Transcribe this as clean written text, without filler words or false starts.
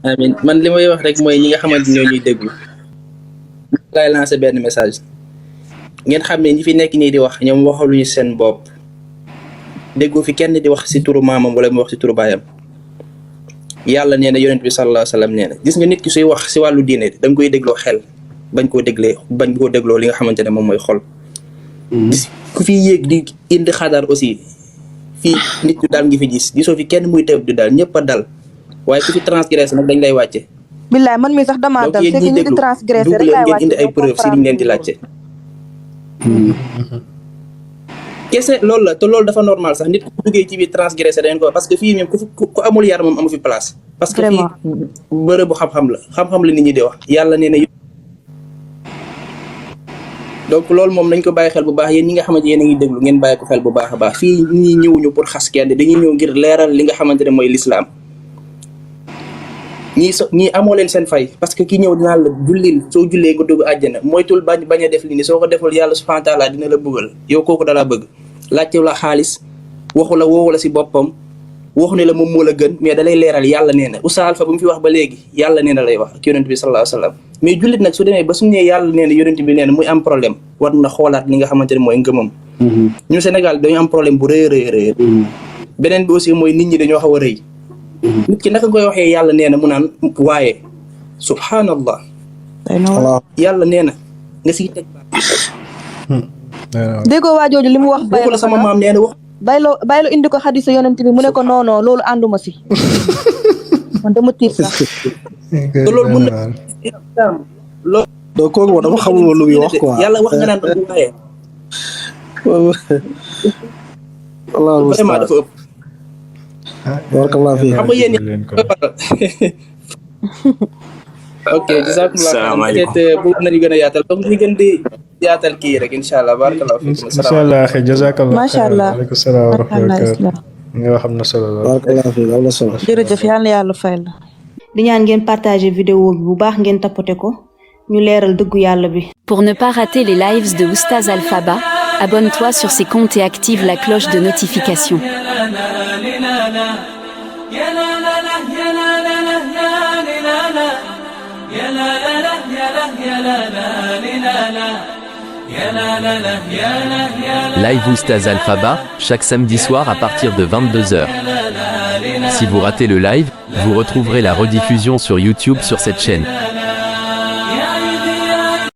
amiin man li may wax rek mooy ñi nga xamante ñoo ñuy déglu laay lancé benn message ngeen xam ne ñi fi nekk nii di wax ñoom waxaluñu seen bopp déggoo fi kenn di wax si turu maamam wala mu wax si turu baayam yàlla nee na yonent bi sallallahu alayhi wa sallam nee na gis nga nit ki suy wax si wàllu diine da nga koy dégloo xel bañ koo dégloo li nga xamante ne moom mooy xol. gis ku fi yéeg di indi xadar aussi fii nit ñu daal ngi fi gisoo fi kenn muy tëb di daal ñëpp a dal waaye ku fi transgressé nag dañ lay wàcce. billaay man mi sax damaa dal c'est que ñi di transgressé rek laay wàcce indi ay preuve si liñ leen di laajte. kese loolu la te loolu dafa normal sax nit ku duggee ci biir transgressé dañ ko parce que fii même ku amul yar moom amu fi place. parce que fii bërëbu xam-xam la nit ñi di wax yàlla nee na. donc loolu moom nañ ko bàyyi xel bu baax yéen ñi nga xamante yéen a ngi déglu ngeen bàyyi ko xel bu baax a baax fii ñi ñëwuñu pour xas kenn dañuy ñëw ngir leeral li nga xamante ne mooy lislaam ñii amoo leen seen fay parce que ki ñëw dinaa la jullil soo jullee nga dugg àjjana moytul bañ a def li ni soo ko deful yàlla subhanahu wa taala dina la bëggal yow kooku dalaa bëgg laajte la xaalis waxu la woowu la si boppam waxu ne la moom moo la gën mais dalay leeral yàlla nee na Oustaz Alpha bu mu fi wax ba léegi yàlla nee na lay wax ak yonent bi sallallahu alayhi wa sallam mais jullit nag su demee ba suñu nee yàlla nee na yonent bi nee na muy am problème war na xoolaat li nga xamante ne mooy ngëmam. ñu Sénégal dañu am problème bu rëy. beneen bi aussi mooy nit ñi dañoo xaw a rëy. nit ki naka nga koy waxee yàlla nee na mu naan waaye subhanallah. yàlla nee na nga siy teg. déggoo waa jooju li mu wax. bokku la sama maam nee na wax. bàyyiloo indi ko xadisu yonent bi mu ne ko non loolu ànduma si. man dama tiit sax. te loolu mun na. loolu. donc kooku moom dafa xamul lu muy wax quoi. yàlla wax nga naan waaye. vraiment dafa ëpp. barakallahu fiik. xam nga yéen ok salaamaaleykum peut-être bu nañu gën a yaatal donc ñu gën di yaatal kii rek incha allah barakallahu fiik. incha allah jazakallah. macha allah waaleykum salaam wa rahmatulah. nga wax am na solo la. barakallahu fiik am na solo. jërëjëf yal na yàlla fay la. di ñaan ngeen partager vidéo bi bu baax ngeen tapoté ko ñu leeral dëggu yàlla bi. Pour ne pas rater les lives de Oustaz Alpha Ba, abonne-toi sur ses comptes et active la cloche de notification. Live Oustaz Alpha Ba, chaque samedi soir à partir de 22h. Si vous ratez le live, vous retrouverez la rediffusion sur YouTube sur cette chaîne.